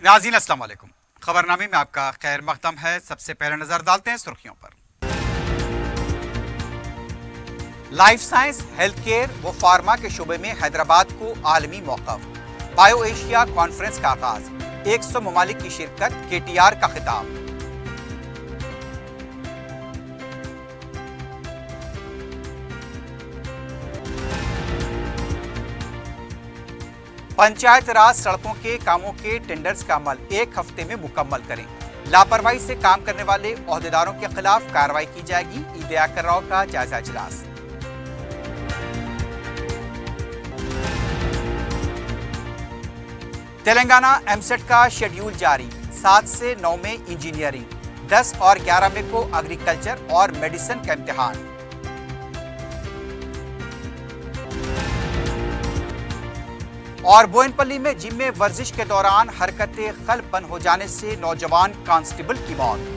नाज़रीन अस्सलाम वालेकुम। खबरनामे में आपका खैर मकदम है। सबसे पहले नजर डालते हैं सुर्खियों पर। लाइफ साइंस, हेल्थ केयर व फार्मा के शोबे में हैदराबाद को आलमी मौक़िफ़। बायो एशिया कॉन्फ्रेंस का आगाज, 100 ममालिक की शिरकत, KTR का खिताब। पंचायत राज सड़कों के कामों के टेंडर्स का अमल 1 हफ्ते में मुकम्मल करें। लापरवाही से काम करने वाले ओहदेदारों के खिलाफ कार्रवाई की जाएगी। ईद याकर राव का जायजा इजलास। तेलंगाना एमसेट का शेड्यूल जारी, 7 से 9 में इंजीनियरिंग, 10 और 11 में को एग्रीकल्चर और मेडिसिन का इम्तिहान। और बोयनपल्ली में जिम में वर्जिश के दौरान हरकतें खल्ब बंद हो जाने से नौजवान कांस्टेबल की मौत।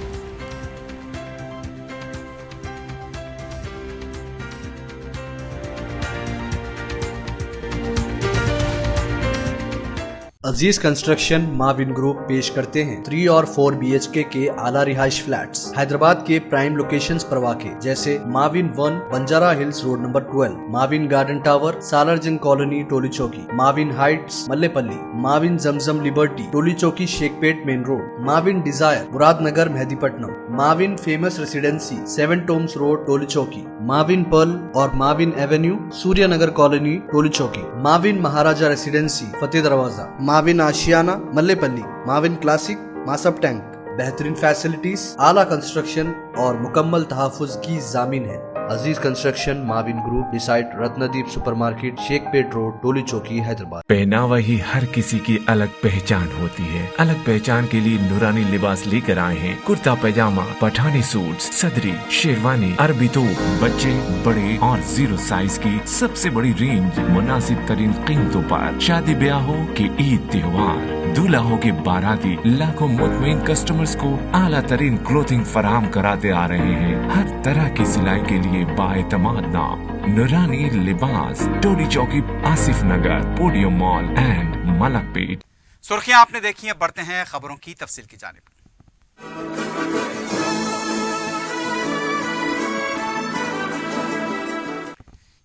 अजीज कंस्ट्रक्शन माविन ग्रुप पेश करते हैं 3 और 4 BHK के आला रिहाइश फ्लैट्स हैदराबाद के प्राइम लोकेशंस पर वाक़े, जैसे Mavin 1 Banjara Hills road number 12, Mavin garden tower Salarjung colony Toli Chowki, Mavin heights Mallepally, Mavin Zamzam liberty Toli Chowki Shaikpet main road, Mavin desire Muradnagar Mehdipatnam, Mavin famous residency 7 tombs road Toli Chowki, Mavin pearl और Mavin avenue Suryanagar colony Toli Chowki, Mavin Maharaja residency Fateh Darwaza, Mavin Ashiana Mallepally, Mavin classic Masab tank. बेहतरीन फैसिलिटीज, आला कंस्ट्रक्शन और मुकम्मल तहफ़्फ़ुज़ की ज़ामिन है। Aziz construction Mavin group, beside Ratnadeep supermarket, Shaikpet road, Toli Chowki, Hyderabad. पहनावा ही हर किसी की अलग पहचान होती है। अलग पहचान के लिए नूरानी लिबास लेकर आए हैं। कुर्ता पैजामा, पठानी सूट, सदरी, शेरवानी, अरबी तोप, बच्चे, बड़े और 0 साइज की सबसे बड़ी रेंज, मुनासिब तरीन कीमतों पर। शादी ब्याह हो कि ईद त्योहार, दूल्हा हो के बाराती, लाखों मुतमईन कस्टमर्स को आला तरीन क्लोथिंग फराहम कराते आ रहे हैं। हर तरह की सिलाई के लिए बाएतमाद नाम नूरानी लिबास, टोली चौकी, आसिफ नगर, पोडियम मॉल एंड मलकपेट। सुर्खियां आपने देखी हैं, बढ़ते हैं खबरों की तफसील की जानिब।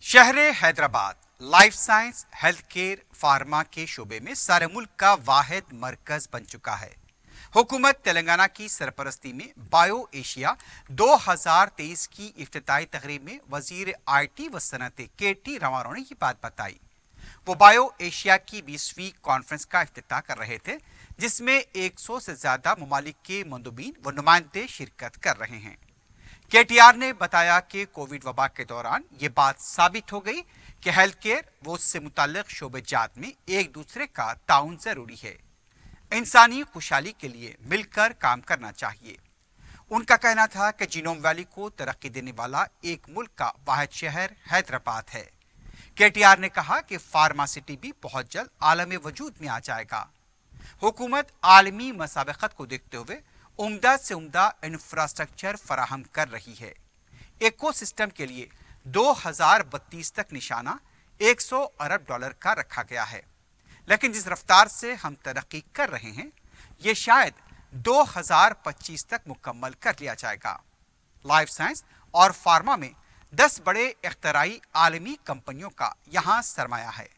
शहर Hyderabad life science, health care, pharma के शोबे में सारे मुल्क का वाहिद मरकज बन चुका है। हुकूमत तेलंगाना की सरपरस्ती में बायो एशिया 2023 की इफ्तिताई तकरीब में वजीर IT व सनअत KT रामाराव ने ये बात बताई। वो बायो एशिया की 20वीं कॉन्फ्रेंस का इफ्तिताह कर रहे थे, जिसमें 100 से ज्यादा ममालिक के मंदूबीन व नुमाइंदे शिरकत कर रहे हैं। KTR ने बताया कि कोविड वबा के दौरान ये बात साबित हो गई कि हेल्थ केयर व उससे मुताल्लिक शोबे जात में एक दूसरे का ताउन जरूरी है। इंसानी खुशहाली के लिए मिलकर काम करना चाहिए। उनका कहना था कि जिनोम वैली को तरक्की देने वाला एक मुल्क का वाहिद शहर हैदराबाद है। KTR ने कहा कि फार्मा सिटी भी बहुत जल्द आलम वजूद में आ जाएगा। हुकूमत आलमी मसाबकत को देखते हुए उम्दा से उम्दा इंफ्रास्ट्रक्चर फराहम कर रही है। इको सिस्टम के लिए 2032 तक निशाना $100 अरब का रखा गया है, लेकिन जिस रफ्तार से हम तरक्की कर रहे हैं, ये शायद 2025 तक मुकम्मल कर लिया जाएगा। लाइफ साइंस और फार्मा में 10 बड़े इख्तराई आलमी कंपनियों का यहाँ सरमाया है।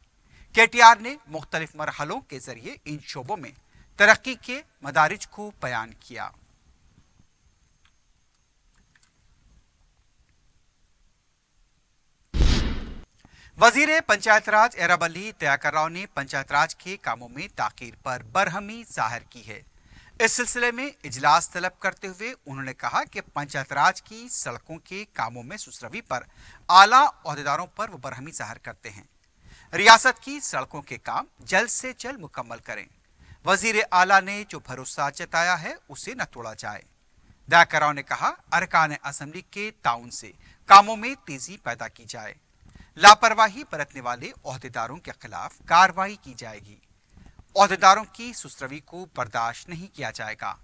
KTR ने मुख्तलिफ मरहलों के जरिए इन शोबों में तरक्की के मदारिज को बयान किया। वजीर पंचायत राज एरब अली तयाकर राव ने पंचायत राज के कामों में ताखीर पर बरहमी जाहिर की है। इस सिलसिले में इजलास तलब करते हुए उन्होंने कहा कि पंचायत राज की सड़कों के कामों में सुसरवी पर आला ओहदेदारों पर वो बरहमी जाहिर करते हैं। रियासत की सड़कों के काम जल्द से जल्द मुकम्मल करें। वजीर आला ने जो भरोसा जताया है उसे न तोड़ा जाए। तयाकर राव ने कहा, अरकान असम्बली के ताउन से कामों में तेजी पैदा की जाए। लापरवाही बरतने वाले ओहदेदारों के खिलाफ कार्रवाई की जाएगी। ओहदेदारों की सुसरवी को बर्दाश्त नहीं किया जाएगा।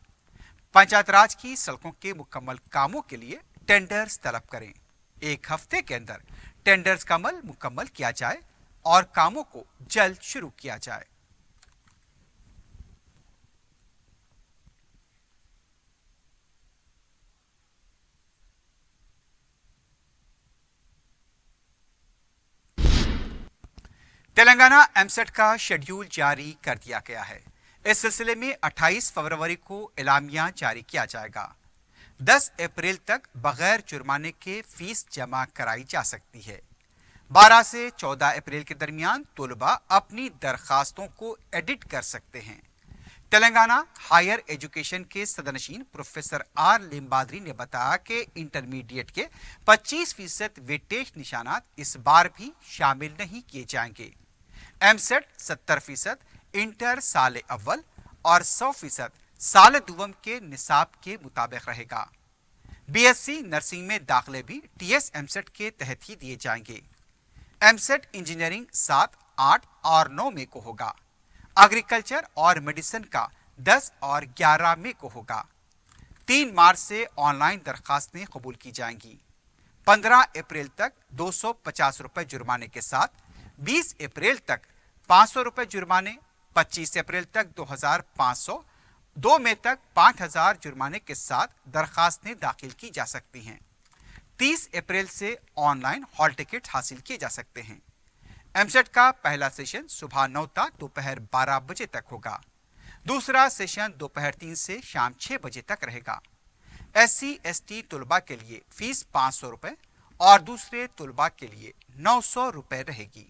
पंचायत राज की सड़कों के मुकम्मल कामों के लिए टेंडर्स तलब करें। 1 हफ्ते के अंदर टेंडर्स का अमल मुकम्मल किया जाए और कामों को जल्द शुरू किया जाए। तेलंगाना एमसेट का शेड्यूल जारी कर दिया गया है। इस सिलसिले में 28 फरवरी को एलामिया जारी किया जाएगा। 10 अप्रैल तक बगैर जुर्माने के फीस जमा कराई जा सकती है। 12 से 14 अप्रैल के दरमियान तलबा अपनी दरखास्तों को एडिट कर सकते हैं। तेलंगाना हायर एजुकेशन के सदनशीन प्रोफेसर आर लिम्बाद्री ने बताया कि इंटरमीडिएट के 25% वेटेज निशानात इस बार भी शामिल नहीं किए जाएंगे। एमसेट 70%, इंटर साल अव्वल और 100% साल दुवम के निसाब के मुताबिक रहेगा। बीएससी नर्सिंग में दाखिले भी टीएस एमसेट के तहत ही दिए जाएंगे। एमसेट इंजीनियरिंग 7, 8 और 9 में को होगा। एग्रीकल्चर और मेडिसिन का 10 और 11 में को होगा। 3 मार्च से ऑनलाइन दरखास्तें कबूल की जाएंगी। 15 अप्रैल तक 250 रुपए जुर्माने के साथ, 20 अप्रैल तक 500 रुपए जुर्माने, 25 अप्रैल तक 2500, 2 मई तक 5000 जुर्माने के साथ दरखास्तें दाखिल की जा सकती हैं। 30 अप्रैल से ऑनलाइन हॉल टिकट हासिल किए जा सकते हैं। एमसेट का पहला सेशन सुबह 9 तक दोपहर 12 बजे तक होगा। दूसरा सेशन दोपहर 3 से शाम 6 बजे तक रहेगा। SC/ST तलबा के लिए फीस 500 रुपए और दूसरे तलबा के लिए 900 रुपए रहेगी।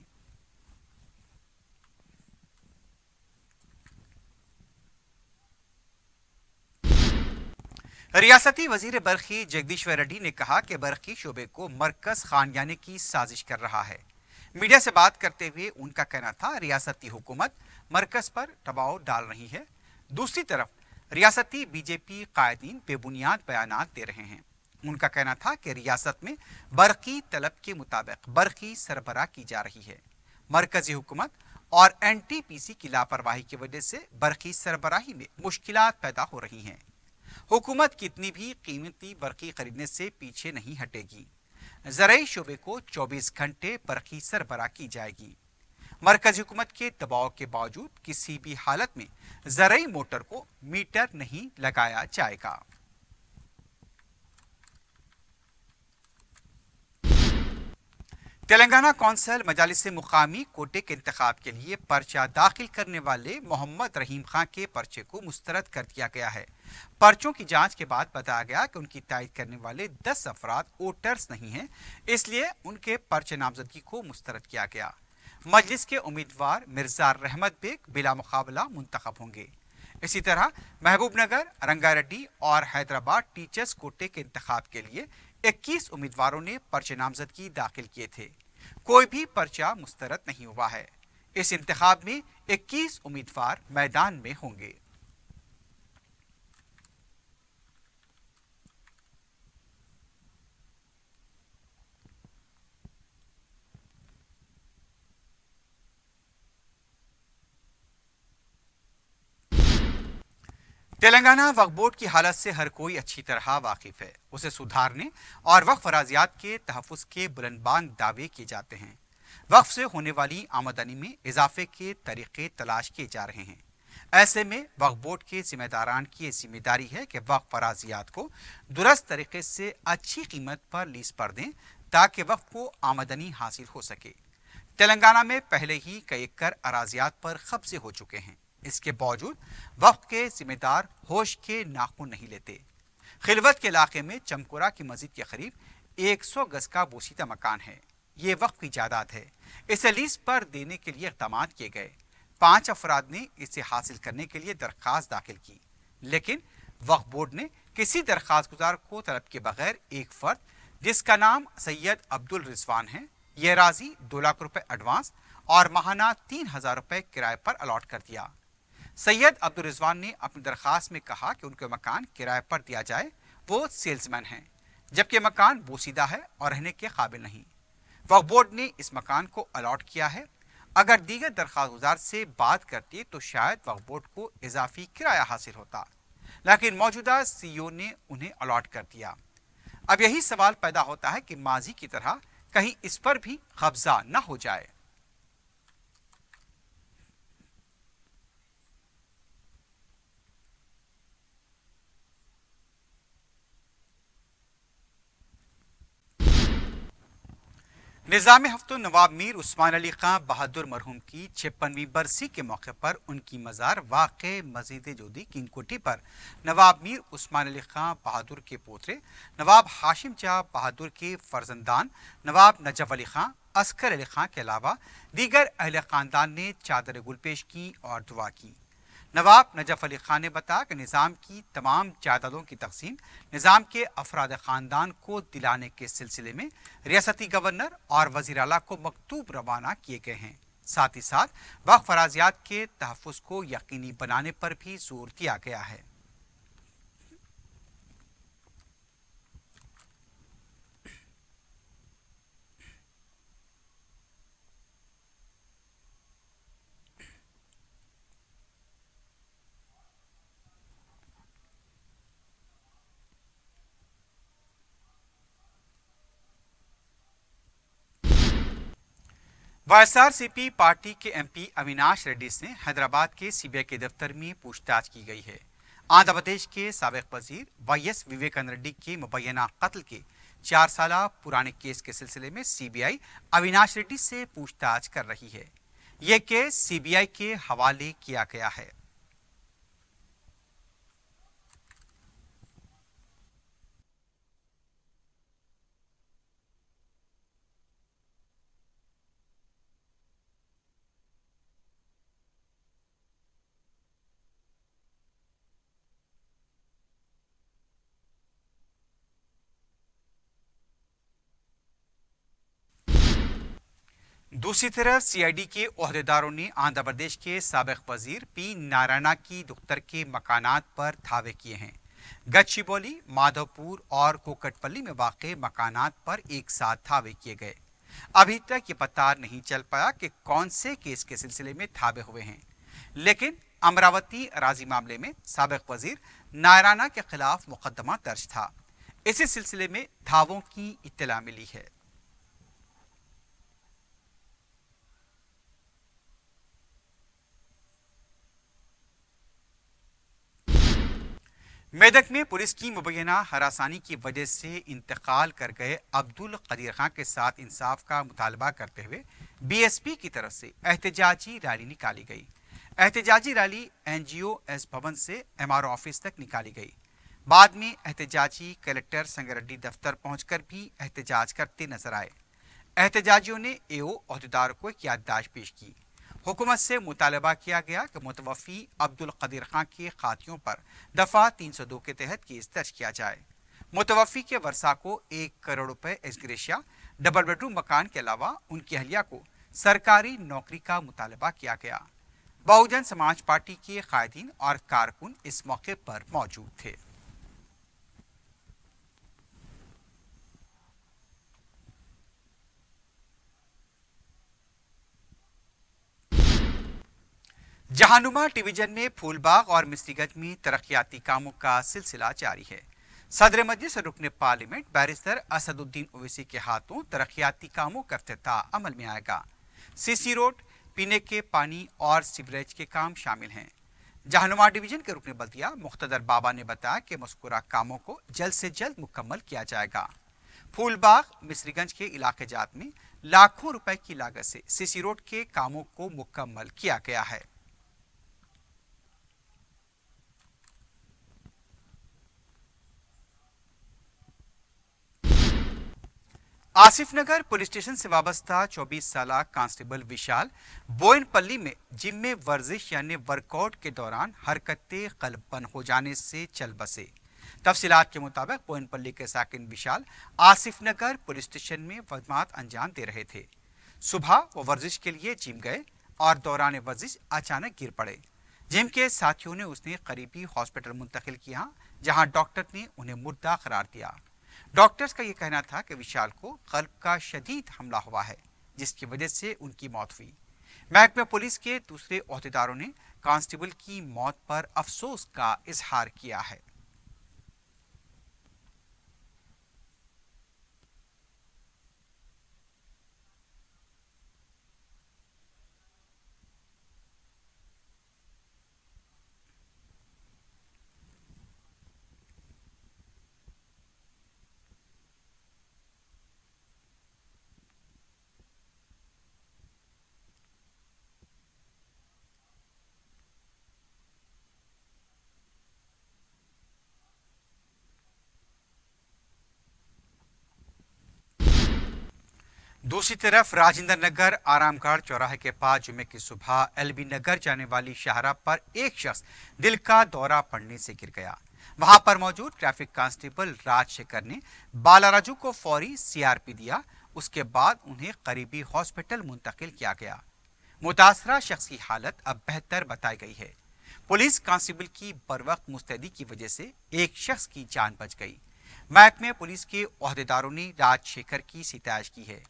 रियासती वजीर बरखी जगदीश्वर रेड्डी ने कहा कि बरखी शोबे को मरकज खानयाने की साजिश कर रहा है। मीडिया से बात करते हुए उनका कहना था रियासती हुकूमत मरकज पर दबाव डाल रही है। दूसरी तरफ रियासती बीजेपी कायदीन बेबुनियाद बयानात दे रहे हैं। उनका कहना था कि रियासत में बरखी तलब के मुताबिक बरखी सरबराह की जा रही है। मरकजी हुकूमत और NTPC की लापरवाही की वजह से बरखी सरबराही में मुश्किलात पैदा हो रही हैं। हुकूमत कितनी भी कीमती बरखी खरीदने से पीछे नहीं हटेगी। ज़राई शोबे को 24 घंटे बरखी सरबराह की जाएगी। मरकजी हुकूमत के दबाव के बावजूद किसी भी हालत में ज़राई मोटर को मीटर नहीं लगाया जाएगा। तेलंगाना कौंसिल मजालिस मुकामी कोटे के इंतखाब के लिए पर्चा दाखिल करने वाले मोहम्मद रहीम खां के पर्चे को मुस्तरद कर दिया गया है। पर्चों की जांच के बाद बताया गया कि उनकी तायद करने वाले 10 अफराद वोटर्स नहीं हैं, इसलिए उनके पर्चे नामजदगी को मुस्तरद किया गया। मजलिस के उम्मीदवार मिर्जा रहमत बेग बिला मुकाबला मुंतखब होंगे। इसी तरह महबूबनगर, रंगारेड्डी और हैदराबाद टीचर्स कोटे के इंतखाब के लिए 21 उम्मीदवारों ने पर्चे नामजदगी दाखिल किए थे। कोई भी पर्चा मुस्तरद नहीं हुआ है। इस इंतखाब में 21 उम्मीदवार मैदान में होंगे। तेलंगाना वक्फ बोर्ड की हालत से हर कोई अच्छी तरह वाकिफ है। उसे सुधारने और वक्फ अराजियात के तहफ़्फ़ुज़ के बुलंदबांग दावे किए जाते हैं। वक्फ से होने वाली आमदनी में इजाफे के तरीके तलाश किए जा रहे हैं। ऐसे में वक्फ बोर्ड के जिम्मेदारान की ये जिम्मेदारी है कि वक्फ अराजियात को दुरुस्त तरीके से अच्छी कीमत पर लीज पर दें ताकि वक्फ को आमदनी हासिल हो सके। तेलंगाना में पहले ही कई एकड़ अराजियात पर कब्जे हो चुके हैं। इसके बावजूद वक्फ के जिम्मेदार होश के नाखून नहीं लेते। खिलवत के इलाके में चमकुरा की मस्जिद के करीब 100 गज का बोसीदा मकान है। ये वक्फ की जायदाद है। इसे लीज पर देने के लिए इक़दाम किए गए। 5 अफराद ने इसे हासिल करने के लिए दरख्वास्त दाखिल की, लेकिन वक्फ बोर्ड ने किसी दरख्वास्त गुजार को तलब के बगैर एक फर्द जिसका नाम सैयद अब्दुल रिजवान है, यह राजी 2 लाख रुपए एडवांस और माहाना 3000 रुपए किराए पर अलॉट कर दिया। सैयद अब्दुल रिजवान ने अपनी दरख्वास्त में कहा कि उनके मकान किराए पर दिया जाए। वो सेल्समैन हैं, जबकि मकान बोसीदा है और रहने के काबिल नहीं। वक्फ बोर्ड ने इस मकान को अलॉट किया है। अगर दीगर दरख्वास्त गुजार से बात करती तो शायद वक्फ बोर्ड को इजाफी किराया हासिल होता, लेकिन मौजूदा CEO ने उन्हें अलॉट कर दिया। अब यही सवाल पैदा होता है कि माजी की तरह कहीं इस पर भी कब्जा न हो जाए। निज़ाम हफ्तो नवाब मीर उस्मान अली खां बहादुर मरहूम की 56वीं बरसी के मौके पर उनकी मज़ार वाक़े मस्जिद जोधी किंग कोठी पर नवाब मीर उस्मान अली खां बहादुर के पोतरे नवाब हाशिम जा बहादुर के फर्जंदान नवाब नजफ अली खां अस्कर अली खां के अलावा दीगर अहले ख़ानदान ने चादर गुल पेश की और दुआ की। नवाब नजफ अली खान ने बताया कि निज़ाम की तमाम जायदादों की तकसीम निज़ाम के अफराद ख़ानदान को दिलाने के सिलसिले में रियासती गवर्नर और वज़ीर आला को मकतूब रवाना किए गए हैं। साथ ही साथ वक्फ अराज़ियात के तहफ़्फ़ुज़ को यकीनी बनाने पर भी जोर दिया गया है। वाईएसआरसीपी पार्टी के एमपी अविनाश रेड्डी से हैदराबाद के सीबीआई के दफ्तर में पूछताछ की गई है। आंध्र प्रदेश के साबिक वजीर वाईएस विवेकानंद रेड्डी के मुबैना कत्ल के 4 साल पुराने केस के सिलसिले में सीबीआई अविनाश रेड्डी से पूछताछ कर रही है। यह केस सीबीआई के हवाले किया गया है। दूसरी तरफ सीआईडी के ओहदेदारों ने आंध्र प्रदेश के साबिक वजीर पी नारायणा की दुख्तर के मकानात पर धावे किए हैं। गच्चीबौली, माधवपुर और कोकटपल्ली में वाक़े मकानात पर एक साथ धावे किए गए। अभी तक ये पता नहीं चल पाया कि कौन से केस के सिलसिले में धावे हुए हैं, लेकिन अमरावती राजी मामले में साबिक वजीर नारायणा के खिलाफ मुकदमा दर्ज था। इसी सिलसिले में धावों की इत्तला मिली है। मेदक में पुलिस की मुबैना हरासानी की वजह से इंतकाल कर गए अब्दुल कदीर खां के साथ इंसाफ का मुतालबा करते हुए बीएसपी की तरफ से एहतजाजी रैली निकाली गई। एहतजाजी रैली एनजीओएस भवन से एमआरओ ऑफिस तक निकाली गई। बाद में एहतजाजी कलेक्टर संगारेड्डी दफ्तर पहुंचकर भी एहतजाज करते नजर आए। एहतजाजियों ने एओ अहदेदार को एक याददाश्त पेश की। हुकूमत से मुतालबा किया गया कि मुतवफ़ी अब्दुल कदीर खां के खातियों पर दफ़ा 302 के तहत केस दर्ज किया जाए। मुतवफ़ी के वर्सा को 1 करोड़ रुपए एग्रेशिया, डबल बेडरूम मकान के अलावा उनकी अहलिया को सरकारी नौकरी का मुतालबा किया गया। बहुजन समाज पार्टी के कायदीन और कारकुन इस मौके पर मौजूद थे। जहानुमा डिवीजन में फूलबाग और मिस्रीगंज में तरक्याती कामों का सिलसिला जारी है। सदर मजलिस और रुकने पार्लियामेंट बैरिस्टर असदुद्दीन ओवैसी के हाथों तरक्याती कामों का इफ्तिताह अमल में आएगा। सीसी रोड, पीने के पानी और सीवरेज के काम शामिल हैं। जहानुमा डिवीजन के रुकने बल्दिया मुख्तदर बाबा ने बताया कि मज़कूरा कामों को जल्द से जल्द मुकम्मल किया जाएगा। फूलबाग, मिस्रीगंज के इलाके जात में लाखों रुपए की लागत से सीसी रोड के कामों को मुकम्मल किया गया है। आसिफ नगर पुलिस स्टेशन से वाबस्ता 24 साल कांस्टेबल विशाल बोयनपल्ली में जिम में वर्जिश यानी वर्कआउट के दौरान हरकतें कल्ब बंद हो जाने से चल बसे। तफसीलात के मुताबिक बोयनपल्ली के साकिन विशाल आसिफ नगर पुलिस स्टेशन में खदमात अंजाम दे रहे थे। सुबह वो वर्जिश के लिए जिम गए और दौरान वर्जिश अचानक गिर पड़े। जिम के साथियों ने उन्हें करीबी हॉस्पिटल मुंतकिल किया, जहां डॉक्टर ने उन्हें मुर्दा करार दिया। डॉक्टर्स का यह कहना था कि विशाल को कल्ब का शदीद हमला हुआ है, जिसकी वजह से उनकी मौत हुई। महकमे पुलिस के दूसरे ओहदेदारों ने कांस्टेबल की मौत पर अफसोस का इजहार किया है। दूसरी तरफ राजेंद्र नगर आरामगढ़ चौराहे के पास जुमे की सुबह एलबी नगर जाने वाली शाहराह पर एक शख्स दिल का दौरा पड़ने से गिर गया। वहां पर मौजूद ट्रैफिक कांस्टेबल राजशेखर ने बालाराजू को फौरी सीआरपी दिया। उसके बाद उन्हें करीबी हॉस्पिटल मुंतकिल किया गया। मुतासरा शख्स की हालत अब बेहतर बताई गई है। पुलिस कांस्टेबल की बरवक्त मुस्तैदी की वजह से एक शख्स की जान बच गई। महकमे पुलिस के ओहदेदारों ने राजशेखर की सिताइश की है।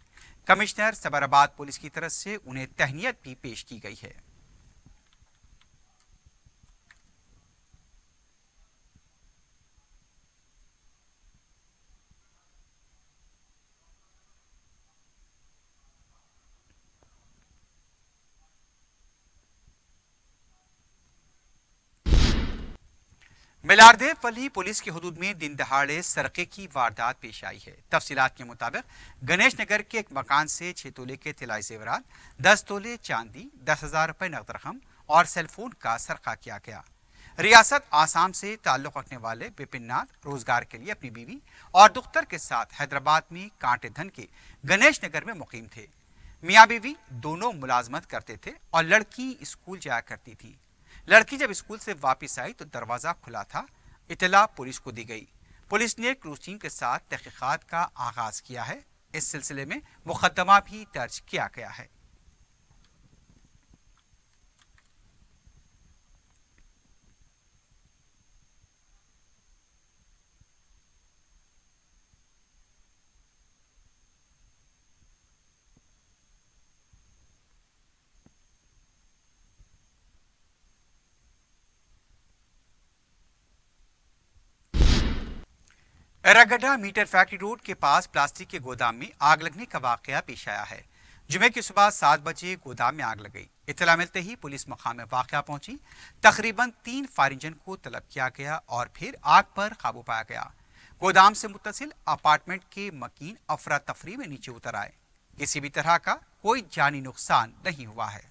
कमिश्नर सबराबाद पुलिस की तरफ से उन्हें तहनीत भी पेश की गई है। मिलारदेव वली पुलिस की हुदूद में दिन दहाड़े सरके की वारदात पेश आई है। तफसीलात के मुताबिक गणेश नगर के एक मकान से 6 तोले के तिलाई जेवरात, 10 तोले चांदी, 10,000 रुपए नकद रकम और सेलफोन का सरका किया गया। रियासत आसाम से ताल्लुक रखने वाले विपिन नाथ रोजगार के लिए अपनी बीवी और दुख्तर के साथ हैदराबाद में कांटे धन के गणेश नगर में मुकीम थे। मियाँ बीवी दोनों मुलाजमत करते थे और लड़की स्कूल जाया करती थी। लड़की जब स्कूल से वापस आई तो दरवाजा खुला था। इतला पुलिस को दी गई। पुलिस ने क्रूज टीम के साथ तहकीकात का आगाज किया है। इस सिलसिले में मुकदमा भी दर्ज किया गया है। एरागड्ढा मीटर फैक्ट्री रोड के पास प्लास्टिक के गोदाम में आग लगने का वाकया पेश आया है। जुमे की सुबह 7 बजे गोदाम में आग लग गई। इत्तला मिलते ही पुलिस मकाम में वाकया पहुंची। तकरीबन 3 फायर इंजन को तलब किया गया और फिर आग पर काबू पाया गया। गोदाम से मुत्तसिल अपार्टमेंट के मकीन अफरा तफरी में नीचे उतर आए। किसी भी तरह का कोई जानी नुकसान नहीं हुआ है।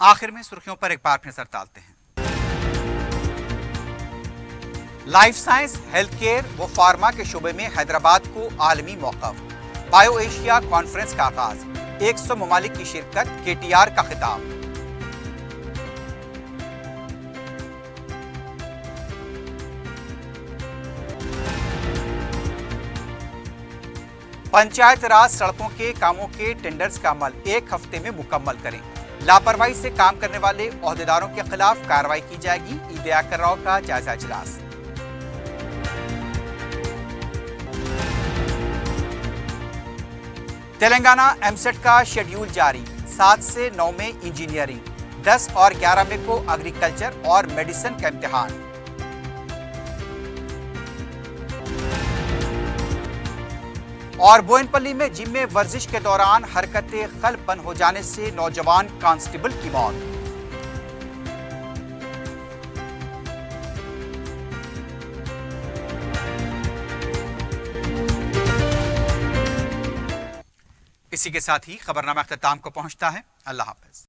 आखिर में सुर्खियों पर एक बार फिर नजर डालते हैं। लाइफ साइंस, हेल्थ केयर व फार्मा के शोबे में हैदराबाद को आलमी मौक़िफ़। बायो एशिया कॉन्फ्रेंस का आगाज, 100 ममालिक की शिरकत, KTR का खिताब। पंचायत राज सड़कों के कामों के टेंडर्स का अमल 1 हफ्ते में मुकम्मल करें। लापरवाही से काम करने वाले ओहदेदारों के खिलाफ कार्रवाई की जाएगी। ईद याकर राव का जायजा इजलास। तेलंगाना एमसेट का शेड्यूल जारी, 7 से 9 में इंजीनियरिंग, 10 और 11 में को एग्रीकल्चर और मेडिसिन का इम्तिहान। और बोयनपल्ली में जिम में वर्जिश के दौरान हरकतें क़ल्ब बंद हो जाने से नौजवान कांस्टेबल की मौत। इसी के साथ ही खबरनामा अख्ताम को पहुंचता है। अल्लाह हाफ़िज़।